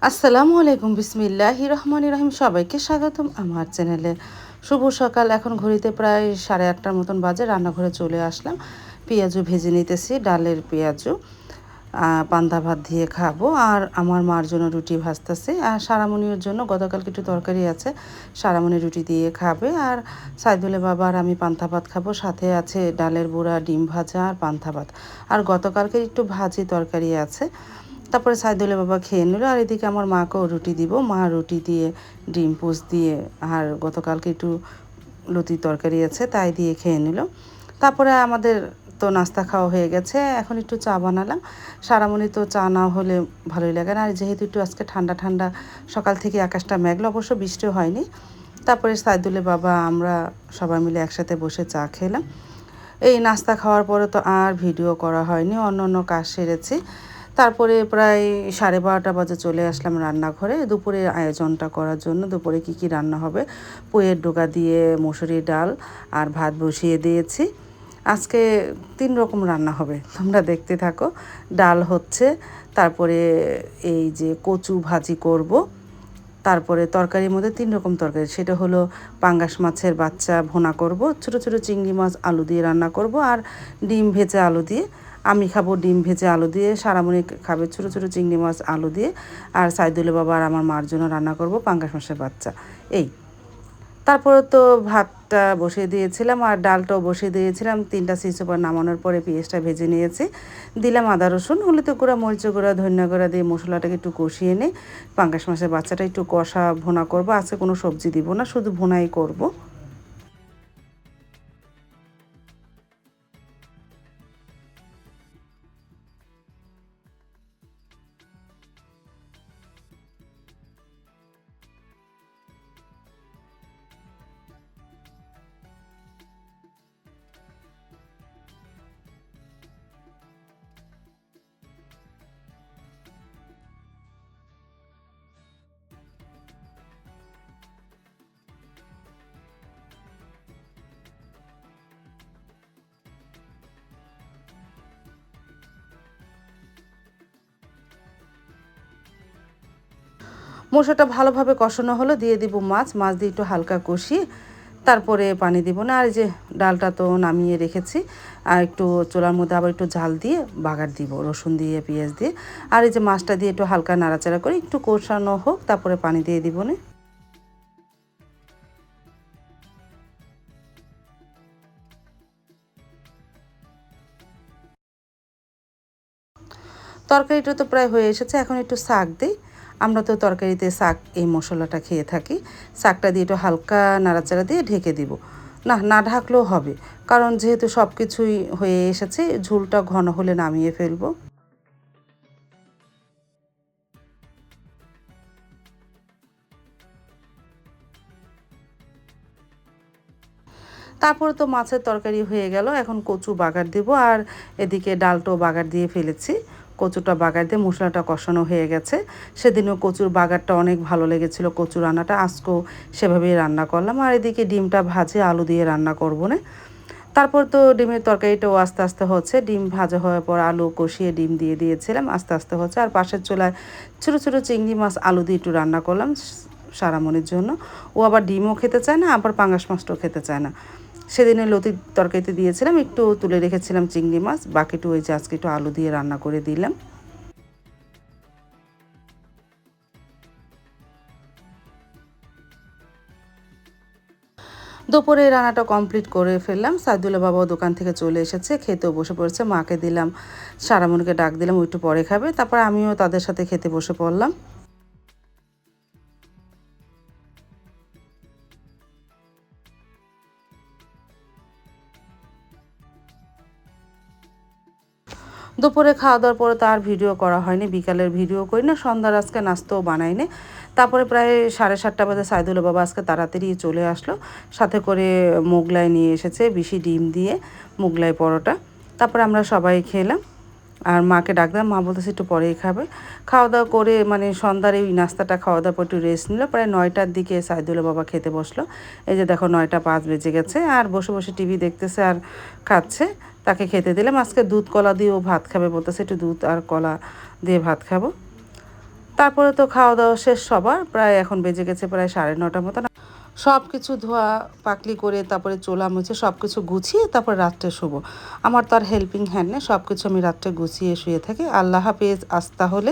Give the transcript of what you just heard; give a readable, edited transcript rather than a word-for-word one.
আসসালামু আলাইকুম বিসমিল্লাহির রহমানির রহিম। সবাইকে স্বাগতম আমার চ্যানেলে। শুভ সকাল। এখন ঘড়িতে প্রায় 8:30টার মতন বাজে। রান্নাঘরে চলে আসলাম। পেঁয়াজু ভেজে নিতেছি, ডালের পেঁয়াজু। পান্তা ভাত দিয়ে খাবো। আর আমার মার জন্য রুটি ভাজতেছি। আর সারামণির জন্য গতকালকে একটু তরকারি আছে, সারামণি রুটি দিয়ে খাবে। আর সাইদুলের বাবা আর আমি পান্তা ভাত খাবো। সাথে আছে ডালের বড়া, ডিম ভাজা আর পান্তা ভাত। আর গতকালকে একটু ভাজি তরকারি আছে। তারপরে সাইদুলের বাবা খেয়ে নিল। আর এদিকে আমার মাকেও রুটি দিব। মা রুটি দিয়ে ডিম পোচ দিয়ে আর গতকালকে একটু লতির তরকারি আছে তাই দিয়ে খেয়ে নিল। তারপরে আমাদের তো নাস্তা খাওয়া হয়ে গেছে। এখন একটু চা বানালাম। সারামণি তো চা না হলে ভালোই লাগে না। আর যেহেতু একটু আজকে ঠান্ডা ঠান্ডা, সকাল থেকে আকাশটা মেঘলা, অবশ্য বৃষ্টিও হয়নি। তারপরে সাইদুলের বাবা আমরা সবাই মিলে একসাথে বসে চা খেলাম। এই নাস্তা খাওয়ার পরে তো আর ভিডিও করা হয়নি, অন্য অন্য কাজ সেরেছি। তারপরে প্রায় 12:30 বাজে চলে আসলাম রান্নাঘরে দুপুরের আয়োজনটা করার জন্য। দুপুরে কী কী রান্না হবে, পুঁইয়ের ডোকা দিয়ে মসুরি ডাল আর ভাত বসিয়ে দিয়েছি। আজকে 3 রকম রান্না হবে, তোমরা দেখতে থাকো। ডাল হচ্ছে, তারপরে এই যে কচু ভাজি করব, তারপরে তরকারির মধ্যে 3 রকম তরকারি, সেটা হলো পাঙ্গাস মাছের বাচ্চা ভুনা করব, ছোট ছোট চিংড়ি মাছ আলু দিয়ে রান্না করব, আর ডিম ভেজে আলু দিয়ে। আমি খাবো ডিম ভেজে আলু দিয়ে, সারামণি খাবে ছোট ছোট চিংড়ি মাছ আলু দিয়ে। আর সাইদুলের বাবা আর আমার মার জন্য রান্না করব পাঙ্গাস মাছের বাচ্চা। এই তারপরে তো ভাতটা বসিয়ে দিয়েছিলাম আর ডালটাও বসিয়ে দিয়েছিলাম। 3টা সিটি পর নামানোর পরে পেঁয়াজটা ভেজে নিয়েছি, দিলাম আদা রসুন, হলুদ গুঁড়া, মরিচ গুঁড়া, ধনিয়া গুঁড়া দিয়ে মশলাটাকে একটু কষিয়ে নিই। পাঙ্গাস মাছের বাচ্চাটা একটু কষা ভুনা করব। আজকে কোনো সবজি দিব না, শুধু ভুনাই করব। মশলাটা ভালোভাবে কষানো হলো, দিয়ে দিব মাছ। মাছ দিয়ে একটু হালকা কষিয়ে তারপরে পানি দিব না। আর এই যে ডালটা তো নামিয়ে রেখেছি, আর একটু চুলার মধ্যে আবার একটু ঝাল দিয়ে বাগার দিব, রসুন দিয়ে পেঁয়াজ দিয়ে। আর এই যে মাছটা দিয়ে একটু হালকা নাড়াচাড়া করে একটু কষানো হোক, তারপরে পানি দিয়ে দিব না। তরকারিটা তো প্রায় হয়ে এসেছে, এখন একটু শাক দিই। আমরা তো তরকারিতে শাক এই মশলাটা খেয়ে থাকি। শাকটা দিয়ে একটু হালকা নাড়াচাড়া দিয়ে ঢেকে দিব। না, না ঢাকলেও হবে, কারণ যেহেতু সব কিছুই হয়ে এসেছে, ঝোলটা ঘন হলে নামিয়ে ফেলবো। তারপরে তো মাছের তরকারি হয়ে গেল, এখন কচু বাগার দেবো। আর এদিকে ডালটাও বাগার দিয়ে ফেলেছি। কচুটা বাগার দিয়ে মশলাটা কষানো হয়ে গেছে। সেদিনও কচুর বাগারটা অনেক ভালো লেগেছিলো, কচু রান্নাটা। আজকেও সেভাবেই রান্না করলাম। আর এদিকে ডিমটা ভাজে আলু দিয়ে রান্না করবো না। তারপর তো ডিমের তরকারিটাও আস্তে আস্তে হচ্ছে। ডিম ভাজা হওয়ার পর আলু কষিয়ে ডিম দিয়ে দিয়েছিলাম, আস্তে আস্তে হচ্ছে। আর পাশের চুলায় ছোটো ছোটো চিংড়ি মাছ আলু দিয়ে একটু রান্না করলাম সারামণির জন্য। ও আবার ডিমও খেতে চায় না, আবার পাঙ্গাস মাছটাও খেতে চায় না। সেদিনে লতির তরকারিতে দিয়েছিলাম, একটু তুলে রেখেছিলাম চিংড়ি মাছ, বাকিটু ওই যে আজকে একটু আলু দিয়ে রান্না করে দিলাম। দুপুরে রান্নাটা কমপ্লিট করে ফেললাম। সাইদুল্লাহ বাবাও দোকান থেকে চলে এসেছে, খেতেও বসে পড়েছে। মাকে দিলাম, সারামণিকে ডাক দিলাম, ও একটু পরে খাবে। তারপর আমিও তাদের সাথে খেতে বসে পড়লাম। দুপুরে খাওয়া দাওয়ার পরে তো আর ভিডিও করা হয়নি, বিকালের ভিডিও করি না, সন্ধ্যার আজকে নাস্তাও বানাইনি। তারপরে প্রায় 7:30 বাজে সাইদুলের বাবা আজকে তাড়াতাড়ি চলে আসলো, সাথে করে মোগলাই নিয়ে এসেছে, বেশি ডিম দিয়ে মোগলাই পরোটা। তারপরে আমরা সবাই খেলাম। আর মাকে ডাকলাম, মা বলতেছে একটু পরেই খাবে। খাওয়া দাওয়া করে মানে সন্ধ্যার এই নাস্তাটা খাওয়া দাওয়ার পর একটু রেস্ট নিল। প্রায় 9টার দিকে সাইদুলের বাবা খেতে বসলো। এই যে দেখো 9টা 5 বেজে গেছে, আর বসে বসে টিভি দেখতেছে আর খাচ্ছে। তাকে খেতে দিলাম। আজকে দুধ কলা দিয়েও ভাত খাবে বলতেছে, একটু দুধ আর কলা দিয়ে ভাত খাবো। তারপরে তো খাওয়া দাওয়া শেষ সবার, প্রায় এখন বেজে গেছে প্রায় 9:30 মতন। সব কিছু ধোয়া পাকলি করে তারপরে চোলা মুছে সব কিছু গুছিয়ে তারপর রাত্রে শোবো। আমার তো আর হেল্পিং হ্যান্ড নেই, সব কিছু আমি রাত্রে গুছিয়ে শুয়ে থাকি। আল্লাহ হাফেজ, আজ তাহলে।